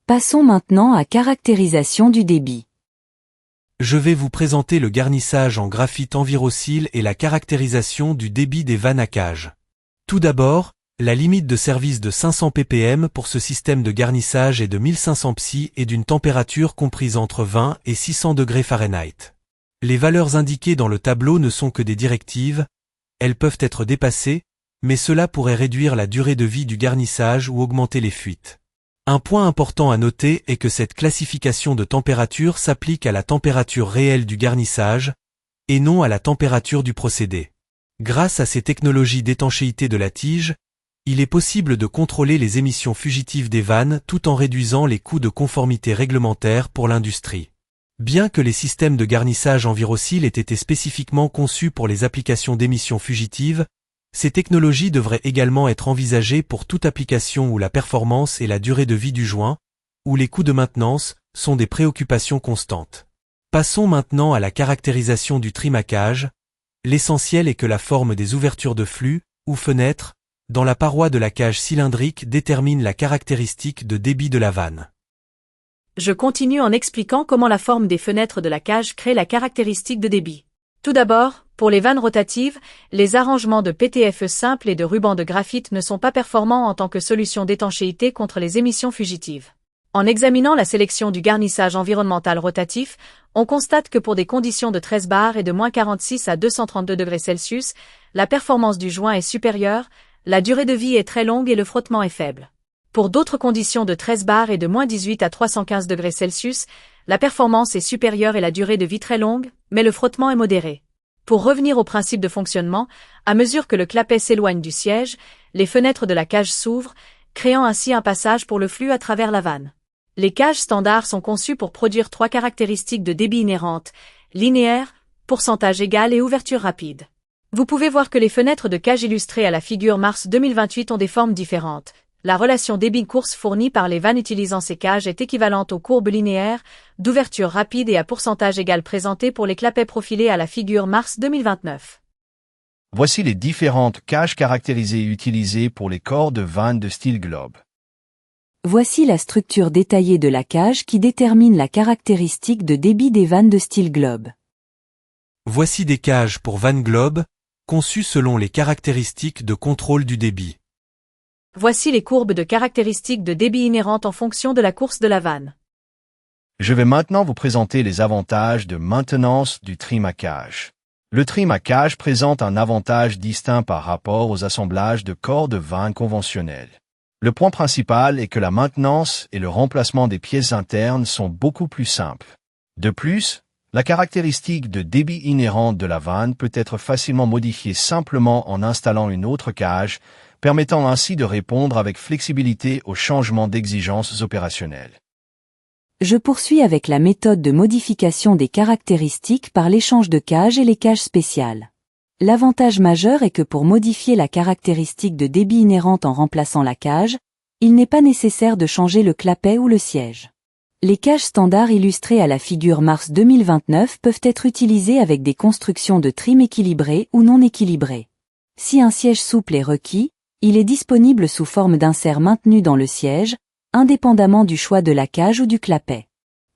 Passons maintenant à caractérisation du débit. Je vais vous présenter le garnissage en graphite Envirocil et la caractérisation du débit des vannes à cage. Tout d'abord, la limite de service de 500 ppm pour ce système de garnissage est de 1500 psi et d'une température comprise entre 20 et 600 degrés Fahrenheit. Les valeurs indiquées dans le tableau ne sont que des directives, elles peuvent être dépassées, mais cela pourrait réduire la durée de vie du garnissage ou augmenter les fuites. Un point important à noter est que cette classification de température s'applique à la température réelle du garnissage, et non à la température du procédé. Grâce à ces technologies d'étanchéité de la tige, il est possible de contrôler les émissions fugitives des vannes tout en réduisant les coûts de conformité réglementaire pour l'industrie. Bien que les systèmes de garnissage Envirocil aient été spécifiquement conçus pour les applications d'émissions fugitives, ces technologies devraient également être envisagées pour toute application où la performance et la durée de vie du joint, ou les coûts de maintenance, sont des préoccupations constantes. Passons maintenant à la caractérisation du trim à cage. L'essentiel est que la forme des ouvertures de flux, ou fenêtres, dans la paroi de la cage cylindrique détermine la caractéristique de débit de la vanne. Je continue en expliquant comment la forme des fenêtres de la cage crée la caractéristique de débit. Tout d'abord, pour les vannes rotatives, les arrangements de PTFE simples et de rubans de graphite ne sont pas performants en tant que solution d'étanchéité contre les émissions fugitives. En examinant la sélection du garnissage environnemental rotatif, on constate que pour des conditions de 13 bar et de -46 à 232 degrés Celsius, la performance du joint est supérieure, la durée de vie est très longue et le frottement est faible. Pour d'autres conditions de 13 bar et de -18 à 315 degrés Celsius, la performance est supérieure et la durée de vie très longue, mais le frottement est modéré. Pour revenir au principe de fonctionnement, à mesure que le clapet s'éloigne du siège, les fenêtres de la cage s'ouvrent, créant ainsi un passage pour le flux à travers la vanne. Les cages standards sont conçues pour produire 3 caractéristiques de débit inhérentes: linéaire, pourcentage égal et ouverture rapide. Vous pouvez voir que les fenêtres de cage illustrées à la figure mars 2028 ont des formes différentes. La relation débit-course fournie par les vannes utilisant ces cages est équivalente aux courbes linéaires, d'ouverture rapide et à pourcentage égal présentées pour les clapets profilés à la figure mars 2029. Voici les différentes cages caractérisées utilisées pour les corps de vannes de style globe. Voici la structure détaillée de la cage qui détermine la caractéristique de débit des vannes de style globe. Voici des cages pour vannes globe, conçues selon les caractéristiques de contrôle du débit. Voici les courbes de caractéristiques de débit inhérentes en fonction de la course de la vanne. Je vais maintenant vous présenter les avantages de maintenance du trim à cage. Le trim à cage présente un avantage distinct par rapport aux assemblages de corps de vannes conventionnels. Le point principal est que la maintenance et le remplacement des pièces internes sont beaucoup plus simples. De plus, la caractéristique de débit inhérente de la vanne peut être facilement modifiée simplement en installant une autre cage, permettant ainsi de répondre avec flexibilité aux changements d'exigences opérationnelles. Je poursuis avec la méthode de modification des caractéristiques par l'échange de cages et les cages spéciales. L'avantage majeur est que pour modifier la caractéristique de débit inhérente en remplaçant la cage, il n'est pas nécessaire de changer le clapet ou le siège. Les cages standards illustrées à la figure mars 2029 peuvent être utilisées avec des constructions de trim équilibrées ou non équilibrées. Si un siège souple est requis, il est disponible sous forme d'insert maintenu dans le siège, indépendamment du choix de la cage ou du clapet.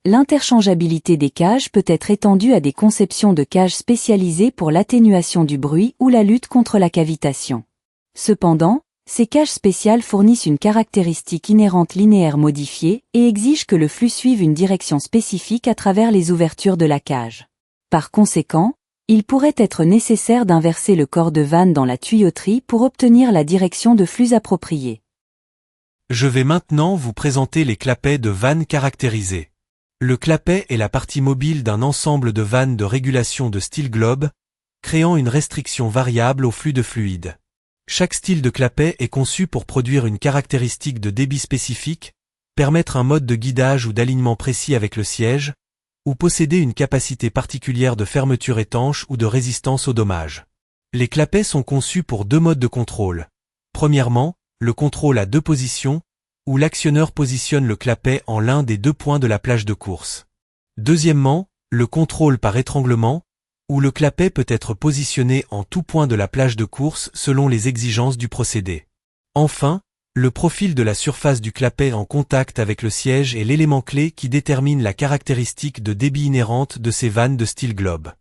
L'interchangeabilité des cages peut être étendue à des conceptions de cages spécialisées pour l'atténuation du bruit ou la lutte contre la cavitation. Cependant, ces cages spéciales fournissent une caractéristique inhérente linéaire modifiée et exigent que le flux suive une direction spécifique à travers les ouvertures de la cage. Par conséquent, il pourrait être nécessaire d'inverser le corps de vanne dans la tuyauterie pour obtenir la direction de flux appropriée. Je vais maintenant vous présenter les clapets de vannes caractérisés. Le clapet est la partie mobile d'un ensemble de vannes de régulation de style globe, créant une restriction variable au flux de fluide. Chaque style de clapet est conçu pour produire une caractéristique de débit spécifique, permettre un mode de guidage ou d'alignement précis avec le siège, ou posséder une capacité particulière de fermeture étanche ou de résistance aux dommages. Les clapets sont conçus pour 2 modes de contrôle. Premièrement, le contrôle à 2 positions, où l'actionneur positionne le clapet en l'un des 2 points de la plage de course. Deuxièmement, le contrôle par étranglement, où le clapet peut être positionné en tout point de la plage de course selon les exigences du procédé. Enfin, Le profil de la surface du clapet en contact avec le siège est l'élément clé qui détermine la caractéristique de débit inhérente de ces vannes de style globe.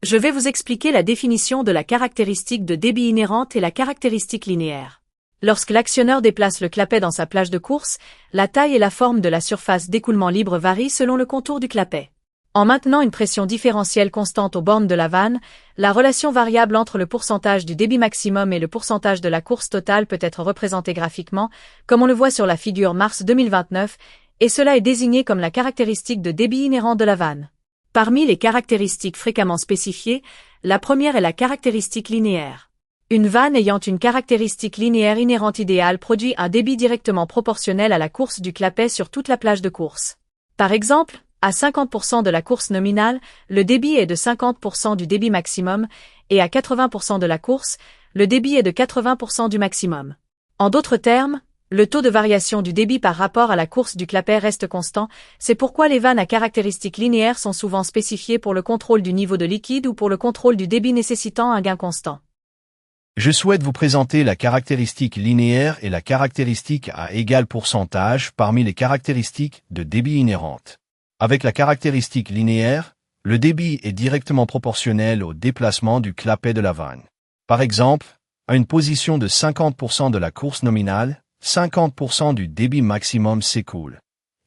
Je vais vous expliquer la définition de la caractéristique de débit inhérente et la caractéristique linéaire. Lorsque l'actionneur déplace le clapet dans sa plage de course, la taille et la forme de la surface d'écoulement libre varient selon le contour du clapet. En maintenant une pression différentielle constante aux bornes de la vanne, la relation variable entre le pourcentage du débit maximum et le pourcentage de la course totale peut être représentée graphiquement, comme on le voit sur la figure Mars 2029, et cela est désigné comme la caractéristique de débit inhérent de la vanne. Parmi les caractéristiques fréquemment spécifiées, la première est la caractéristique linéaire. Une vanne ayant une caractéristique linéaire inhérente idéale produit un débit directement proportionnel à la course du clapet sur toute la plage de course. Par exemple, à 50% de la course nominale, le débit est de 50% du débit maximum, et à 80% de la course, le débit est de 80% du maximum. En d'autres termes, le taux de variation du débit par rapport à la course du clapet reste constant, c'est pourquoi les vannes à caractéristiques linéaires sont souvent spécifiées pour le contrôle du niveau de liquide ou pour le contrôle du débit nécessitant un gain constant. Je souhaite vous présenter la caractéristique linéaire et la caractéristique à égal pourcentage parmi les caractéristiques de débit inhérentes. Avec la caractéristique linéaire, le débit est directement proportionnel au déplacement du clapet de la vanne. Par exemple, à une position de 50% de la course nominale, 50% du débit maximum s'écoule.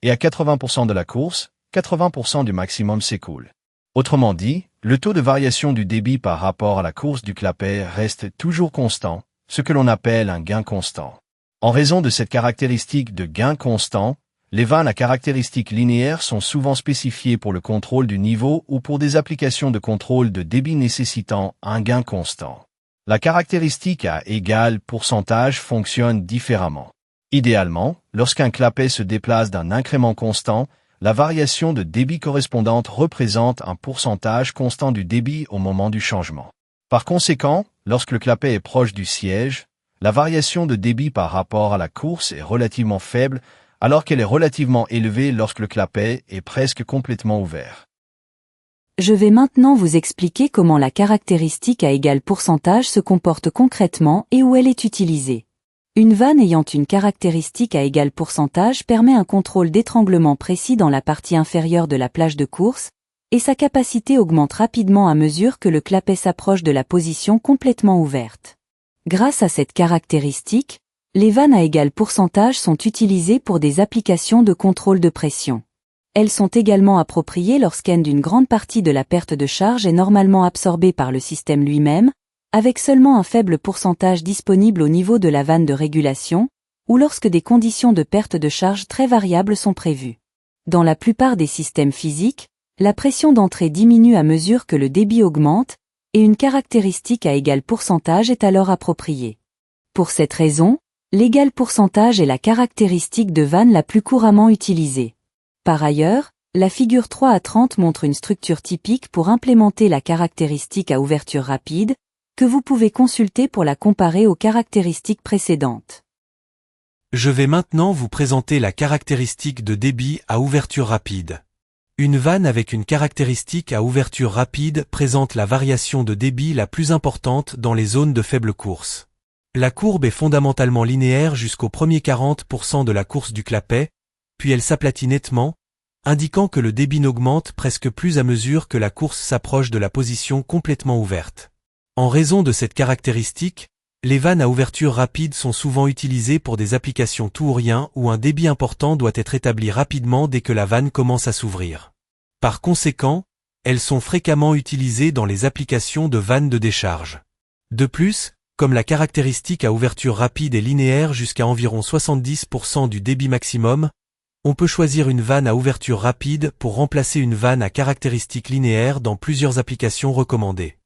Et à 80% de la course, 80% du maximum s'écoule. Autrement dit, le taux de variation du débit par rapport à la course du clapet reste toujours constant, ce que l'on appelle un gain constant. En raison de cette caractéristique de gain constant, les vannes à caractéristiques linéaires sont souvent spécifiées pour le contrôle du niveau ou pour des applications de contrôle de débit nécessitant un gain constant. La caractéristique à égal pourcentage fonctionne différemment. Idéalement, lorsqu'un clapet se déplace d'un incrément constant, la variation de débit correspondante représente un pourcentage constant du débit au moment du changement. Par conséquent, lorsque le clapet est proche du siège, la variation de débit par rapport à la course est relativement faible, alors qu'elle est relativement élevée lorsque le clapet est presque complètement ouvert. Je vais maintenant vous expliquer comment la caractéristique à égal pourcentage se comporte concrètement et où elle est utilisée. Une vanne ayant une caractéristique à égal pourcentage permet un contrôle d'étranglement précis dans la partie inférieure de la plage de course, et sa capacité augmente rapidement à mesure que le clapet s'approche de la position complètement ouverte. Grâce à cette caractéristique, les vannes à égal pourcentage sont utilisées pour des applications de contrôle de pression. Elles sont également appropriées lorsqu'une grande partie de la perte de charge est normalement absorbée par le système lui-même, avec seulement un faible pourcentage disponible au niveau de la vanne de régulation, ou lorsque des conditions de perte de charge très variables sont prévues. Dans la plupart des systèmes physiques, la pression d'entrée diminue à mesure que le débit augmente, et une caractéristique à égal pourcentage est alors appropriée. Pour cette raison, l'égal pourcentage est la caractéristique de vanne la plus couramment utilisée. Par ailleurs, la figure 3 à 30 montre une structure typique pour implémenter la caractéristique à ouverture rapide, que vous pouvez consulter pour la comparer aux caractéristiques précédentes. Je vais maintenant vous présenter la caractéristique de débit à ouverture rapide. Une vanne avec une caractéristique à ouverture rapide présente la variation de débit la plus importante dans les zones de faible course. La courbe est fondamentalement linéaire jusqu'au premier 40% de la course du clapet, puis elle s'aplatit nettement, indiquant que le débit n'augmente presque plus à mesure que la course s'approche de la position complètement ouverte. En raison de cette caractéristique, les vannes à ouverture rapide sont souvent utilisées pour des applications tout ou rien où un débit important doit être établi rapidement dès que la vanne commence à s'ouvrir. Par conséquent, elles sont fréquemment utilisées dans les applications de vannes de décharge. De plus, comme la caractéristique à ouverture rapide est linéaire jusqu'à environ 70% du débit maximum, on peut choisir une vanne à ouverture rapide pour remplacer une vanne à caractéristique linéaire dans plusieurs applications recommandées.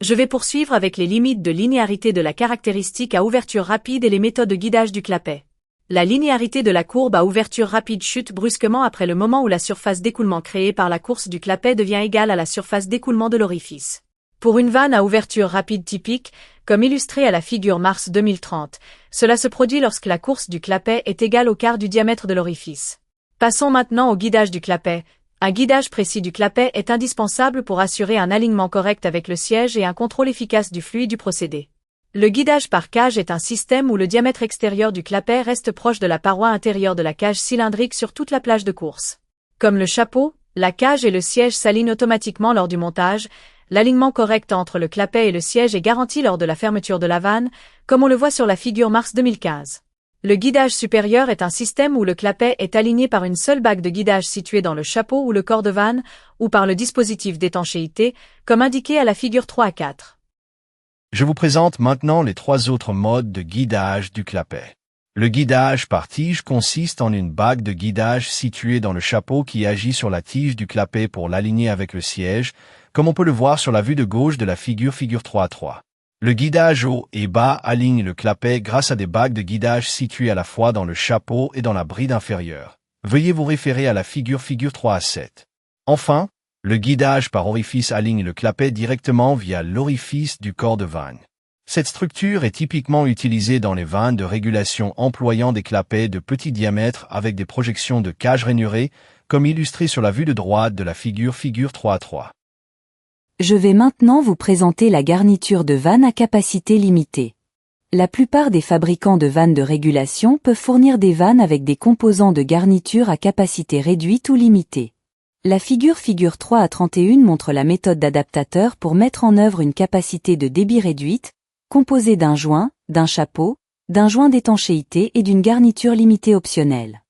Je vais poursuivre avec les limites de linéarité de la caractéristique à ouverture rapide et les méthodes de guidage du clapet. La linéarité de la courbe à ouverture rapide chute brusquement après le moment où la surface d'écoulement créée par la course du clapet devient égale à la surface d'écoulement de l'orifice. Pour une vanne à ouverture rapide typique, comme illustré à la figure Mars 2030, cela se produit lorsque la course du clapet est égale au quart du diamètre de l'orifice. Passons maintenant au guidage du clapet. Un guidage précis du clapet est indispensable pour assurer un alignement correct avec le siège et un contrôle efficace du flux du procédé. Le guidage par cage est un système où le diamètre extérieur du clapet reste proche de la paroi intérieure de la cage cylindrique sur toute la plage de course. Comme le chapeau, la cage et le siège s'alignent automatiquement lors du montage. L'alignement correct entre le clapet et le siège est garanti lors de la fermeture de la vanne, comme on le voit sur la figure Mars 2015. Le guidage supérieur est un système où le clapet est aligné par une seule bague de guidage située dans le chapeau ou le corps de vanne, ou par le dispositif d'étanchéité, comme indiqué à la figure 3 à 4. Je vous présente maintenant les 3 autres modes de guidage du clapet. Le guidage par tige consiste en une bague de guidage située dans le chapeau qui agit sur la tige du clapet pour l'aligner avec le siège, comme on peut le voir sur la vue de gauche de la figure 3 à 3. Le guidage haut et bas aligne le clapet grâce à des bagues de guidage situées à la fois dans le chapeau et dans la bride inférieure. Veuillez vous référer à la figure 3 à 7. Enfin, le guidage par orifice aligne le clapet directement via l'orifice du corps de vanne. Cette structure est typiquement utilisée dans les vannes de régulation employant des clapets de petit diamètre avec des projections de cage rainurées, comme illustré sur la vue de droite de la figure 3 à 3. Je vais maintenant vous présenter la garniture de vanne à capacité limitée. La plupart des fabricants de vannes de régulation peuvent fournir des vannes avec des composants de garniture à capacité réduite ou limitée. La figure 3 à 31 montre la méthode d'adaptateur pour mettre en œuvre une capacité de débit réduite, composée d'un joint, d'un chapeau, d'un joint d'étanchéité et d'une garniture limitée optionnelle.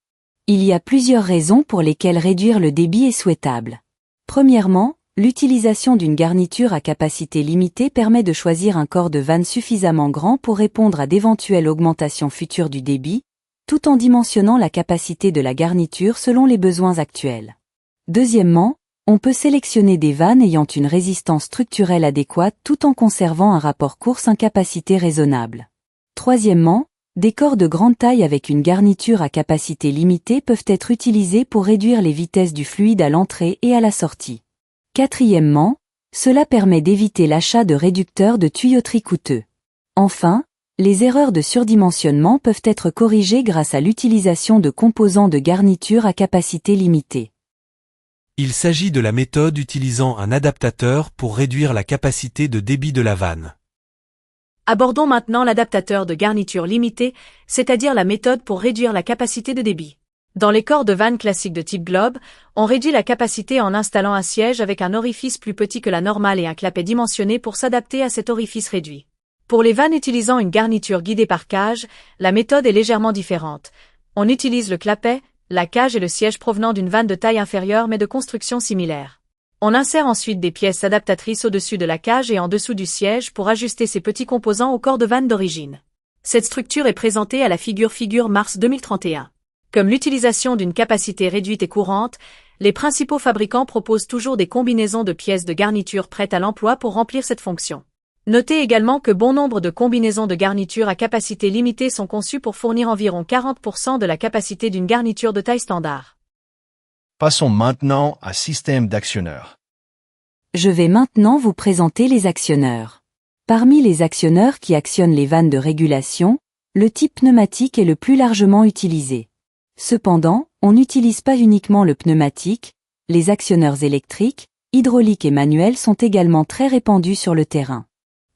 Il y a plusieurs raisons pour lesquelles réduire le débit est souhaitable. Premièrement, l'utilisation d'une garniture à capacité limitée permet de choisir un corps de vanne suffisamment grand pour répondre à d'éventuelles augmentations futures du débit, tout en dimensionnant la capacité de la garniture selon les besoins actuels. Deuxièmement, on peut sélectionner des vannes ayant une résistance structurelle adéquate tout en conservant un rapport course-incapacité raisonnable. Troisièmement, des corps de grande taille avec une garniture à capacité limitée peuvent être utilisés pour réduire les vitesses du fluide à l'entrée et à la sortie. Quatrièmement, cela permet d'éviter l'achat de réducteurs de tuyauterie coûteux. Enfin, les erreurs de surdimensionnement peuvent être corrigées grâce à l'utilisation de composants de garniture à capacité limitée. Il s'agit de la méthode utilisant un adaptateur pour réduire la capacité de débit de la vanne. Abordons maintenant l'adaptateur de garniture limitée, c'est-à-dire la méthode pour réduire la capacité de débit. Dans les corps de vanne classiques de type globe, on réduit la capacité en installant un siège avec un orifice plus petit que la normale et un clapet dimensionné pour s'adapter à cet orifice réduit. Pour les vannes utilisant une garniture guidée par cage, la méthode est légèrement différente. On utilise le clapet, la cage et le siège provenant d'une vanne de taille inférieure mais de construction similaire. On insère ensuite des pièces adaptatrices au-dessus de la cage et en dessous du siège pour ajuster ces petits composants au corps de vanne d'origine. Cette structure est présentée à la figure Mars 2031. Comme l'utilisation d'une capacité réduite est courante, les principaux fabricants proposent toujours des combinaisons de pièces de garniture prêtes à l'emploi pour remplir cette fonction. Notez également que bon nombre de combinaisons de garniture à capacité limitée sont conçues pour fournir environ 40% de la capacité d'une garniture de taille standard. Passons maintenant à système d'actionneurs. Je vais maintenant vous présenter les actionneurs. Parmi les actionneurs qui actionnent les vannes de régulation, le type pneumatique est le plus largement utilisé. Cependant, on n'utilise pas uniquement le pneumatique, les actionneurs électriques, hydrauliques et manuels sont également très répandus sur le terrain.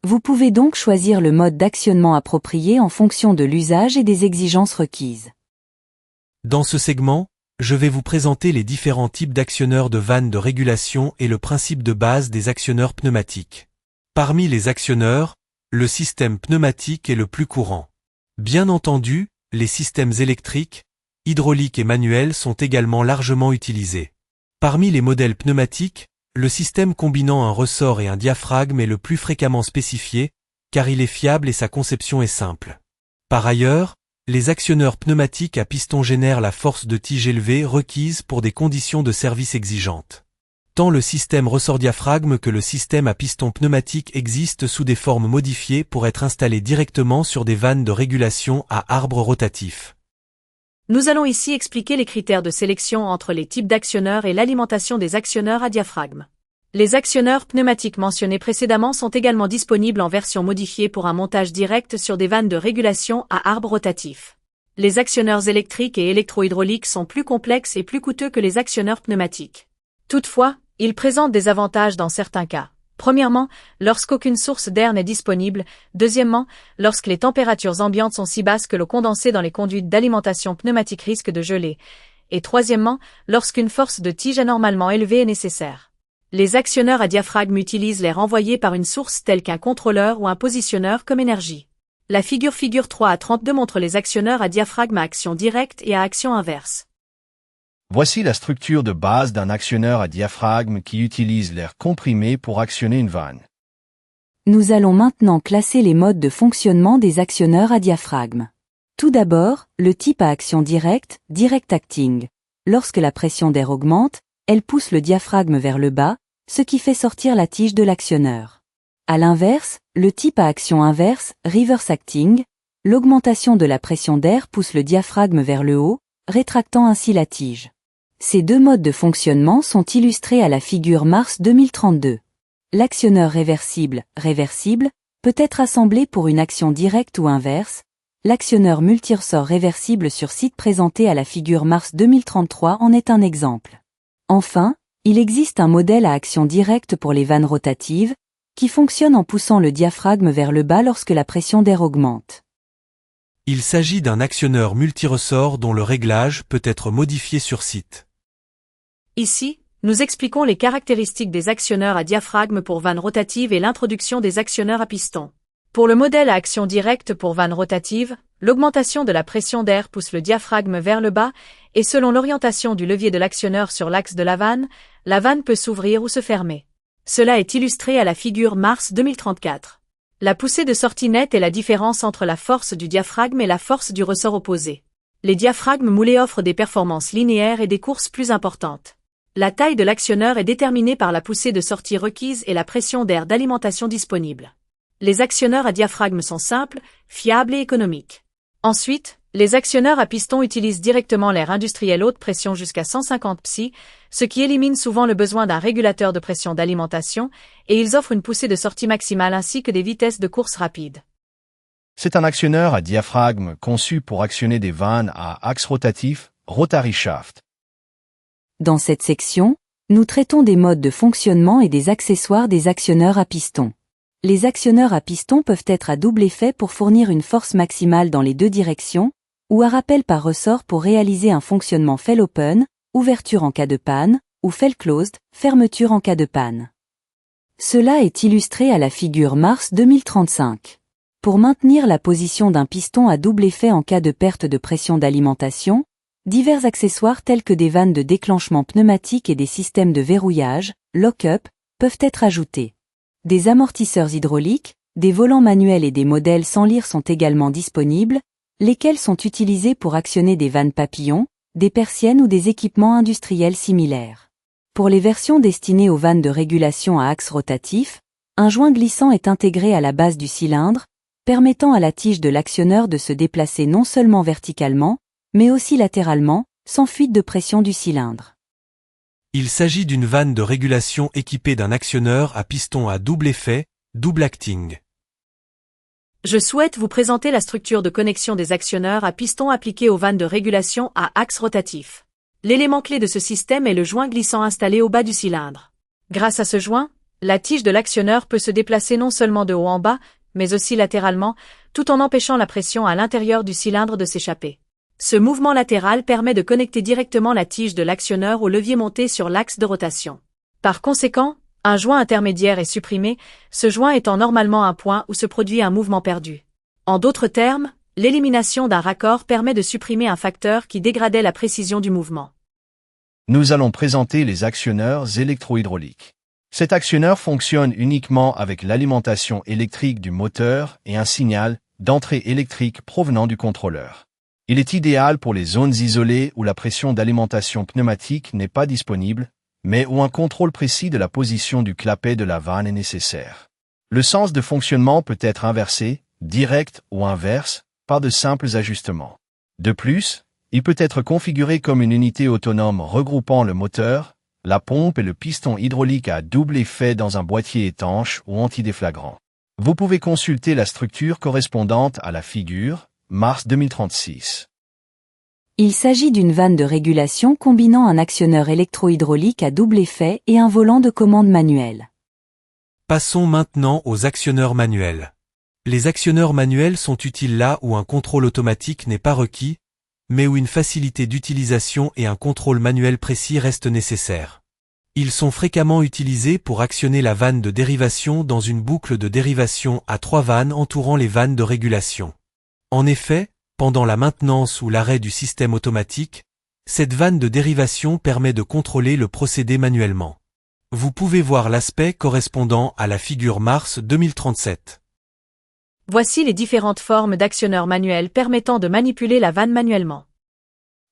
Vous pouvez donc choisir le mode d'actionnement approprié en fonction de l'usage et des exigences requises. Dans ce segment, je vais vous présenter les différents types d'actionneurs de vannes de régulation et le principe de base des actionneurs pneumatiques. Parmi les actionneurs, le système pneumatique est le plus courant. Bien entendu, les systèmes électriques, hydrauliques et manuels sont également largement utilisés. Parmi les modèles pneumatiques, le système combinant un ressort et un diaphragme est le plus fréquemment spécifié, car il est fiable et sa conception est simple. Par ailleurs, les actionneurs pneumatiques à piston génèrent la force de tige élevée requise pour des conditions de service exigeantes. Tant le système ressort-diaphragme que le système à piston pneumatique existent sous des formes modifiées pour être installés directement sur des vannes de régulation à arbre rotatif. Nous allons ici expliquer les critères de sélection entre les types d'actionneurs et l'alimentation des actionneurs à diaphragme. Les actionneurs pneumatiques mentionnés précédemment sont également disponibles en version modifiée pour un montage direct sur des vannes de régulation à arbre rotatif. Les actionneurs électriques et électro-hydrauliques sont plus complexes et plus coûteux que les actionneurs pneumatiques. Toutefois, ils présentent des avantages dans certains cas. Premièrement, lorsqu'aucune source d'air n'est disponible. Deuxièmement, lorsque les températures ambiantes sont si basses que l'eau condensée dans les conduites d'alimentation pneumatique risque de geler. Et troisièmement, lorsqu'une force de tige anormalement élevée est nécessaire. Les actionneurs à diaphragme utilisent l'air envoyé par une source telle qu'un contrôleur ou un positionneur comme énergie. La figure 3 à 32 montre les actionneurs à diaphragme à action directe et à action inverse. Voici la structure de base d'un actionneur à diaphragme qui utilise l'air comprimé pour actionner une vanne. Nous allons maintenant classer les modes de fonctionnement des actionneurs à diaphragme. Tout d'abord, le type à action directe, direct acting. Lorsque la pression d'air augmente, elle pousse le diaphragme vers le bas, ce qui fait sortir la tige de l'actionneur. À l'inverse, le type à action inverse, reverse acting. L'augmentation de la pression d'air pousse le diaphragme vers le haut, rétractant ainsi la tige. Ces deux modes de fonctionnement sont illustrés à la figure Mars 2032. L'actionneur réversible, peut être assemblé pour une action directe ou inverse. L'actionneur multiressort réversible sur site présenté à la figure Mars 2033 en est un exemple. Enfin, il existe un modèle à action directe pour les vannes rotatives, qui fonctionne en poussant le diaphragme vers le bas lorsque la pression d'air augmente. Il s'agit d'un actionneur multiressort dont le réglage peut être modifié sur site. Ici, nous expliquons les caractéristiques des actionneurs à diaphragme pour vannes rotatives et l'introduction des actionneurs à piston. Pour le modèle à action directe pour vanne rotative, l'augmentation de la pression d'air pousse le diaphragme vers le bas et selon l'orientation du levier de l'actionneur sur l'axe de la vanne peut s'ouvrir ou se fermer. Cela est illustré à la figure Mars 2034. La poussée de sortie nette est la différence entre la force du diaphragme et la force du ressort opposé. Les diaphragmes moulés offrent des performances linéaires et des courses plus importantes. La taille de l'actionneur est déterminée par la poussée de sortie requise et la pression d'air d'alimentation disponible. Les actionneurs à diaphragme sont simples, fiables et économiques. Ensuite, les actionneurs à piston utilisent directement l'air industriel haute pression jusqu'à 150 psi, ce qui élimine souvent le besoin d'un régulateur de pression d'alimentation, et ils offrent une poussée de sortie maximale ainsi que des vitesses de course rapides. C'est un actionneur à diaphragme conçu pour actionner des vannes à axe rotatif, rotary shaft. Dans cette section, nous traitons des modes de fonctionnement et des accessoires des actionneurs à piston. Les actionneurs à piston peuvent être à double effet pour fournir une force maximale dans les deux directions, ou à rappel par ressort pour réaliser un fonctionnement fail open, ouverture en cas de panne, ou fail closed, fermeture en cas de panne. Cela est illustré à la figure Mars 2035. Pour maintenir la position d'un piston à double effet en cas de perte de pression d'alimentation, divers accessoires tels que des vannes de déclenchement pneumatique et des systèmes de verrouillage, lock-up, peuvent être ajoutés. Des amortisseurs hydrauliques, des volants manuels et des modèles sans lyre sont également disponibles, lesquels sont utilisés pour actionner des vannes papillons, des persiennes ou des équipements industriels similaires. Pour les versions destinées aux vannes de régulation à axe rotatif, un joint glissant est intégré à la base du cylindre, permettant à la tige de l'actionneur de se déplacer non seulement verticalement, mais aussi latéralement, sans fuite de pression du cylindre. Il s'agit d'une vanne de régulation équipée d'un actionneur à piston à double effet, double acting. Je souhaite vous présenter la structure de connexion des actionneurs à piston appliqués aux vannes de régulation à axe rotatif. L'élément clé de ce système est le joint glissant installé au bas du cylindre. Grâce à ce joint, la tige de l'actionneur peut se déplacer non seulement de haut en bas, mais aussi latéralement, tout en empêchant la pression à l'intérieur du cylindre de s'échapper. Ce mouvement latéral permet de connecter directement la tige de l'actionneur au levier monté sur l'axe de rotation. Par conséquent, un joint intermédiaire est supprimé, ce joint étant normalement un point où se produit un mouvement perdu. En d'autres termes, l'élimination d'un raccord permet de supprimer un facteur qui dégradait la précision du mouvement. Nous allons présenter les actionneurs électrohydrauliques. Cet actionneur fonctionne uniquement avec l'alimentation électrique du moteur et un signal d'entrée électrique provenant du contrôleur. Il est idéal pour les zones isolées où la pression d'alimentation pneumatique n'est pas disponible, mais où un contrôle précis de la position du clapet de la vanne est nécessaire. Le sens de fonctionnement peut être inversé, direct ou inverse, par de simples ajustements. De plus, il peut être configuré comme une unité autonome regroupant le moteur, la pompe et le piston hydraulique à double effet dans un boîtier étanche ou antidéflagrant. Vous pouvez consulter la structure correspondante à la figure, Mars 2036. Il s'agit d'une vanne de régulation combinant un actionneur électrohydraulique à double effet et un volant de commande manuelle. Passons maintenant aux actionneurs manuels. Les actionneurs manuels sont utiles là où un contrôle automatique n'est pas requis, mais où une facilité d'utilisation et un contrôle manuel précis restent nécessaires. Ils sont fréquemment utilisés pour actionner la vanne de dérivation dans une boucle de dérivation à 3 vannes entourant les vannes de régulation. En effet, pendant la maintenance ou l'arrêt du système automatique, cette vanne de dérivation permet de contrôler le procédé manuellement. Vous pouvez voir l'aspect correspondant à la figure Mars 2037. Voici les différentes formes d'actionneurs manuels permettant de manipuler la vanne manuellement.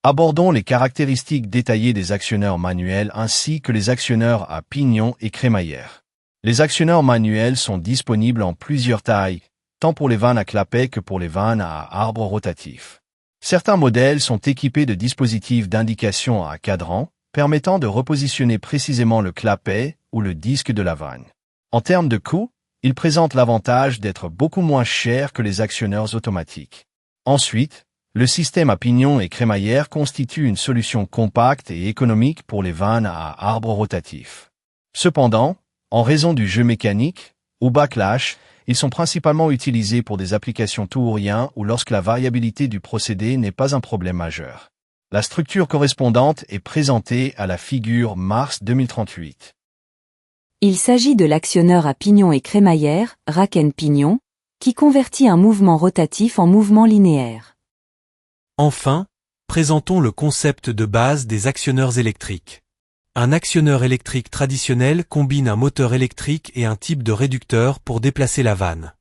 Abordons les caractéristiques détaillées des actionneurs manuels ainsi que les actionneurs à pignon et crémaillère. Les actionneurs manuels sont disponibles en plusieurs tailles, tant pour les vannes à clapet que pour les vannes à arbre rotatif. Certains modèles sont équipés de dispositifs d'indication à cadran, permettant de repositionner précisément le clapet ou le disque de la vanne. En termes de coût, ils présentent l'avantage d'être beaucoup moins chers que les actionneurs automatiques. Ensuite, le système à pignon et crémaillère constitue une solution compacte et économique pour les vannes à arbre rotatif. Cependant, en raison du jeu mécanique, ou backlash, ils sont principalement utilisés pour des applications tout ou rien ou lorsque la variabilité du procédé n'est pas un problème majeur. La structure correspondante est présentée à la figure Mars 2038. Il s'agit de l'actionneur à pignon et crémaillère, rack and pignon, qui convertit un mouvement rotatif en mouvement linéaire. Enfin, présentons le concept de base des actionneurs électriques. Un actionneur électrique traditionnel combine un moteur électrique et un type de réducteur pour déplacer la vanne.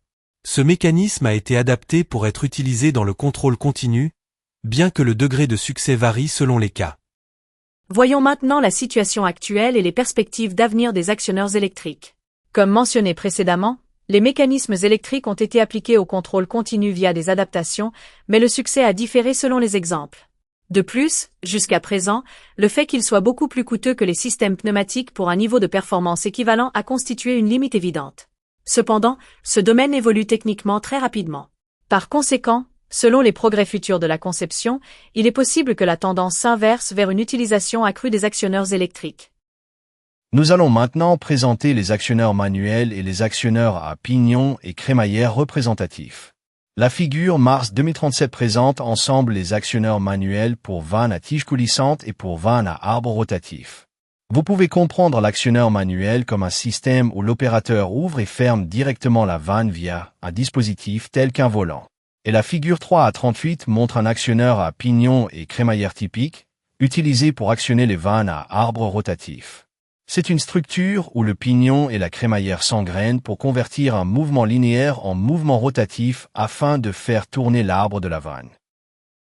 Ce mécanisme a été adapté pour être utilisé dans le contrôle continu, bien que le degré de succès varie selon les cas. Voyons maintenant la situation actuelle et les perspectives d'avenir des actionneurs électriques. Comme mentionné précédemment, les mécanismes électriques ont été appliqués au contrôle continu via des adaptations, mais le succès a différé selon les exemples. De plus, jusqu'à présent, le fait qu'ils soient beaucoup plus coûteux que les systèmes pneumatiques pour un niveau de performance équivalent a constitué une limite évidente. Cependant, ce domaine évolue techniquement très rapidement. Par conséquent, selon les progrès futurs de la conception, il est possible que la tendance s'inverse vers une utilisation accrue des actionneurs électriques. Nous allons maintenant présenter les actionneurs manuels et les actionneurs à pignon et crémaillère représentatifs. La figure Mars 2037 présente ensemble les actionneurs manuels pour vannes à tige coulissante et pour vannes à arbre rotatif. Vous pouvez comprendre l'actionneur manuel comme un système où l'opérateur ouvre et ferme directement la vanne via un dispositif tel qu'un volant. Et la figure 3A38 montre un actionneur à pignon et crémaillère typique, utilisé pour actionner les vannes à arbre rotatif. C'est une structure où le pignon et la crémaillère s'engrainent pour convertir un mouvement linéaire en mouvement rotatif afin de faire tourner l'arbre de la vanne.